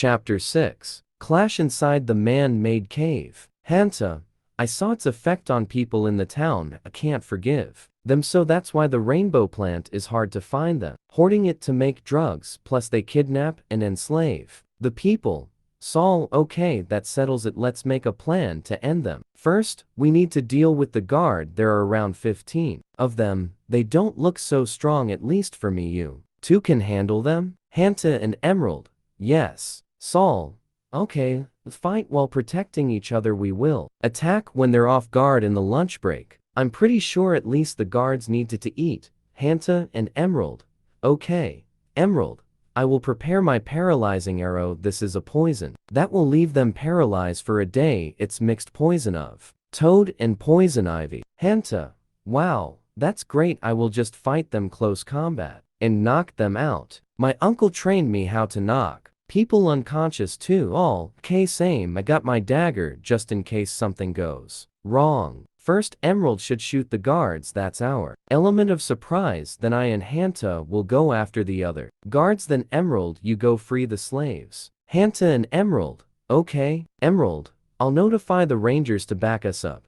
Chapter 6. Clash inside the man-made cave. Hanta, I saw its effect on people in the town. I can't forgive them, so that's why the rainbow plant is hard to find them. Hoarding it to make drugs, plus they kidnap and enslave the people. Saul, okay, that settles it. Let's make a plan to end them. First, we need to deal with the guard. There are around 15 of them. They don't look so strong, at least for me. You two can handle them? Hanta and Emerald. Yes. Saul. Okay, fight while protecting each other. We will attack when they're off guard in the lunch break. I'm pretty sure at least the guards need to eat. Hanta and Emerald. Okay. Emerald. I will prepare my paralyzing arrow. This is a poison that will leave them paralyzed for a day. It's mixed poison of toad and poison ivy. Hanta. Wow, that's great. I will just fight them close combat and knock them out. My uncle trained me how to knock people unconscious too. All okay, same. I got my dagger just in case something goes wrong. First, Emerald should shoot the guards. That's our element of surprise. Then I and Hanta will go after the other guards. Then Emerald, you go free the slaves. Hanta and Emerald. Okay. Emerald, I'll notify the rangers to back us up.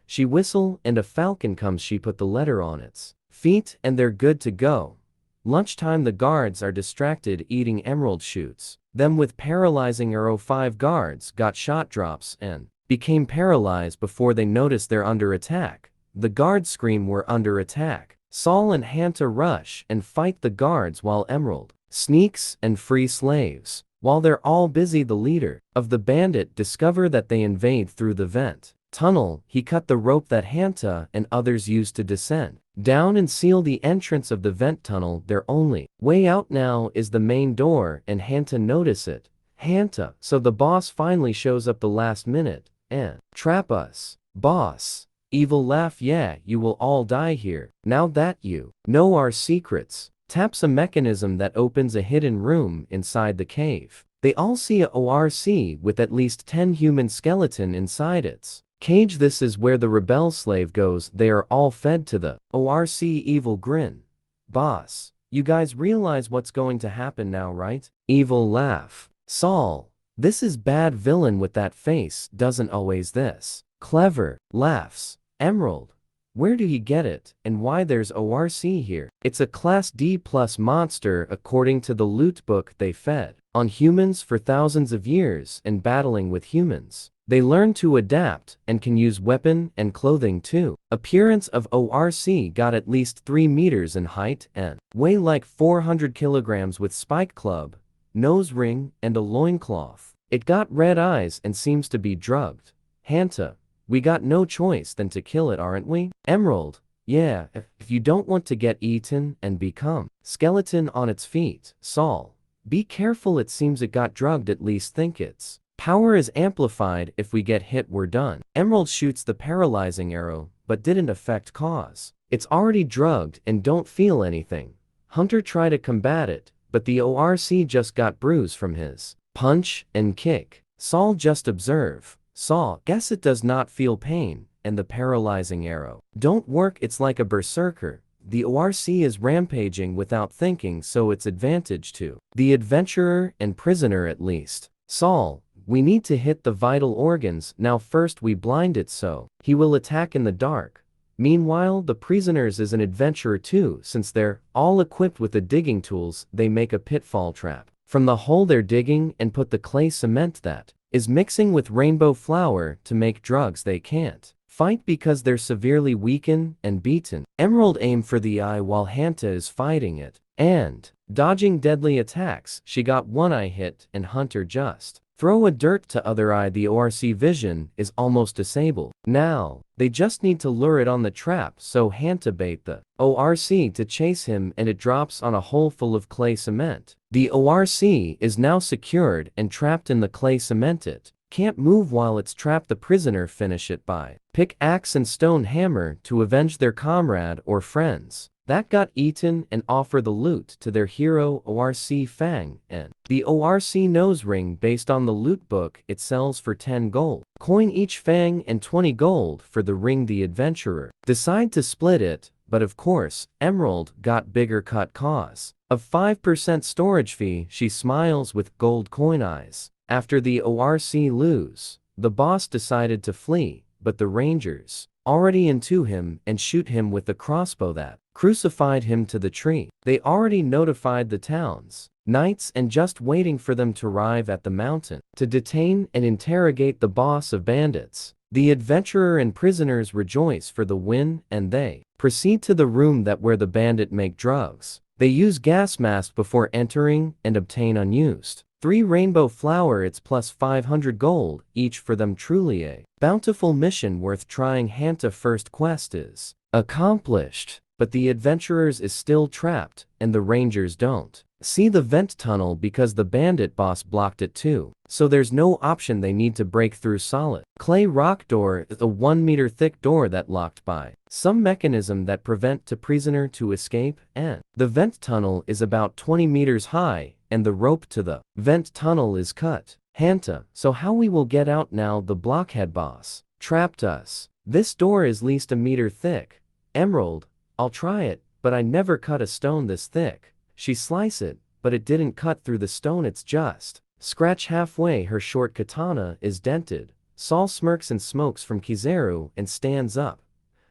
She whistle and a falcon comes. She put the letter on its feet and they're good to go. Lunchtime, the guards are distracted eating. Emerald shoots them with paralyzing arrow. 5 guards got shot drops and became paralyzed before they noticed they're under attack. The guards scream we're under attack. Saul and Hanta rush and fight the guards while Emerald sneaks and free slaves. While they're all busy, the leader of the bandit discover that they invade through the vent tunnel. He cut the rope that Hanta and others used to descend down and seal the entrance of the vent tunnel. Their only way out now is the main door, and Hanta notice it. Hanta, so the boss finally shows up the last minute and trap us. Boss. Evil laugh. Yeah, you will all die here. Now that you know our secrets. Taps a mechanism that opens a hidden room inside the cave. They all see a ORC with at least 10 human skeleton inside its cage. This is where the rebel slave goes. They are all fed to the ORC. Evil grin. Boss, you guys realize what's going to happen now, right? Evil laugh. Saul. This is bad. Villain with that face doesn't always this clever. Laughs. Emerald. Where do he get it, and why there's ORC here? It's a class D+ monster according to the loot book. They fed on humans for thousands of years, and battling with humans, they learn to adapt and can use weapon and clothing too. Appearance of ORC got at least 3 meters in height and weigh like 400 kilograms with spike club, nose ring, and a loincloth. It got red eyes and seems to be drugged. Hanta. We got no choice than to kill it, aren't we? Emerald. Yeah, if you don't want to get eaten and become skeleton on its feet. Saul. Be careful, it seems it got drugged. At least think its power is amplified. If we get hit, we're done. Emerald shoots the paralyzing arrow, but didn't affect cause. It's already drugged and don't feel anything. Hunter tried to combat it, but the ORC just got bruised from his punch and kick. Saul just observe. Saul, guess it does not feel pain, and the paralyzing arrow don't work. It's like a berserker. The ORC is rampaging without thinking, so it's advantage to the adventurer and prisoner at least. Saul, we need to hit the vital organs. Now first we blind it so he will attack in the dark. Meanwhile, the prisoners is an adventurer too. Since they're all equipped with the digging tools, they make a pitfall trap from the hole they're digging and put the clay cement that is mixing with rainbow flour to make drugs. They can't fight because they're severely weakened and beaten. Emerald aim for the eye while Hanta is fighting it and dodging deadly attacks. She got one eye hit and Hunter just throw a dirt to other eye. The ORC vision is almost disabled. Now, they just need to lure it on the trap, so Hanta bait the ORC to chase him and it drops on a hole full of clay cement. The ORC is now secured and trapped in the clay cement. It can't move while it's trapped. The prisoner finish it by pickaxe and stone hammer to avenge their comrade or friends that got eaten and offer the loot to their hero ORC Fang and the ORC nose ring. Based on the loot book, it sells for 10 gold coin each. Fang and 20 gold for the ring. The adventurer decide to split it, but of course, Emerald got bigger cut cause of 5% storage fee. She smiles with gold coin eyes. After the ORC lose, the boss decided to flee, but the Rangers already into him and shoot him with the crossbow that crucified him to the tree. They already notified the town's knights and just waiting for them to arrive at the mountain to detain and interrogate the boss of bandits. The adventurer and prisoners rejoice for the win and they proceed to the room where the bandit make drugs. They use gas mask before entering and obtain unused 3 rainbow flower. It's plus 500 gold each for them. Truly a bountiful mission worth trying. Hanta first quest is accomplished, but the adventurers is still trapped and the Rangers don't see the vent tunnel because the bandit boss blocked it too. So there's no option, they need to break through solid clay rock door, a 1 meter thick door that locked by some mechanism that prevent the prisoner to escape, and the vent tunnel is about 20 meters high and the rope to the vent tunnel is cut. Hanta, so how we will get out now? The blockhead boss trapped us. This door is least a meter thick. Emerald, I'll try it, but I never cut a stone this thick. She slice it, but it didn't cut through the stone, it's just scratch halfway. Her short katana is dented. Saul smirks and smokes from Kizaru and stands up.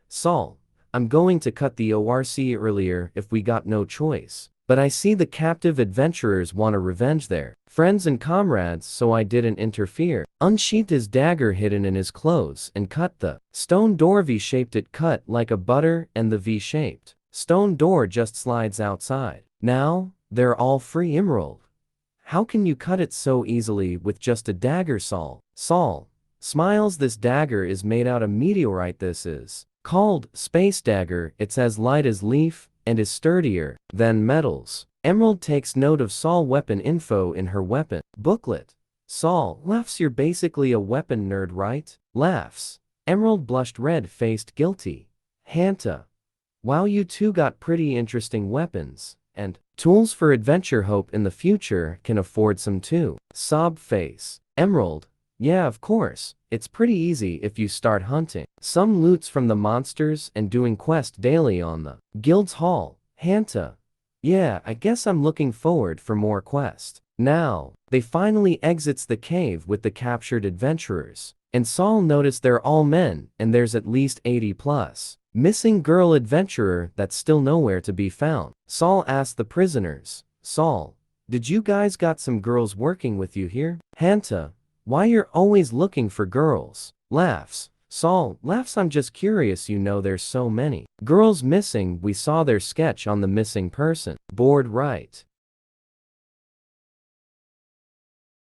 Saul, I'm going to cut the ORC earlier if we got no choice. But I see the captive adventurers want to revenge their friends and comrades, so I didn't interfere. Unsheathed his dagger hidden in his clothes and cut the stone door. V-shaped it, cut like a butter, and the V-shaped stone door just slides outside. Now, they're all free. Emerald, how can you cut it so easily with just a dagger? Saul smiles. This dagger is made out of meteorite. This is called space dagger. It's as light as leaf and is sturdier than metals. Emerald takes note of Saul weapon info in her weapon booklet. Saul laughs. You're basically a weapon nerd, right? Laughs. Emerald blushed red-faced, guilty. Hanta, wow, you two got pretty interesting weapons and tools for adventure. Hope in the future can afford some too. Sob face. Emerald, yeah, of course. It's pretty easy if you start hunting some loots from the monsters and doing quest daily on the guild's hall. Hanta, yeah, I guess I'm looking forward for more quest. Now, they finally exits the cave with the captured adventurers, and Saul noticed they're all men and there's at least 80 plus missing girl adventurer that's still nowhere to be found. Saul asked the prisoners, Saul, did you guys got some girls working with you here? Hanta, why you're always looking for girls? Laughs. Saul laughs. I'm just curious, you know there's so many girls missing. We saw their sketch on the missing person board, right?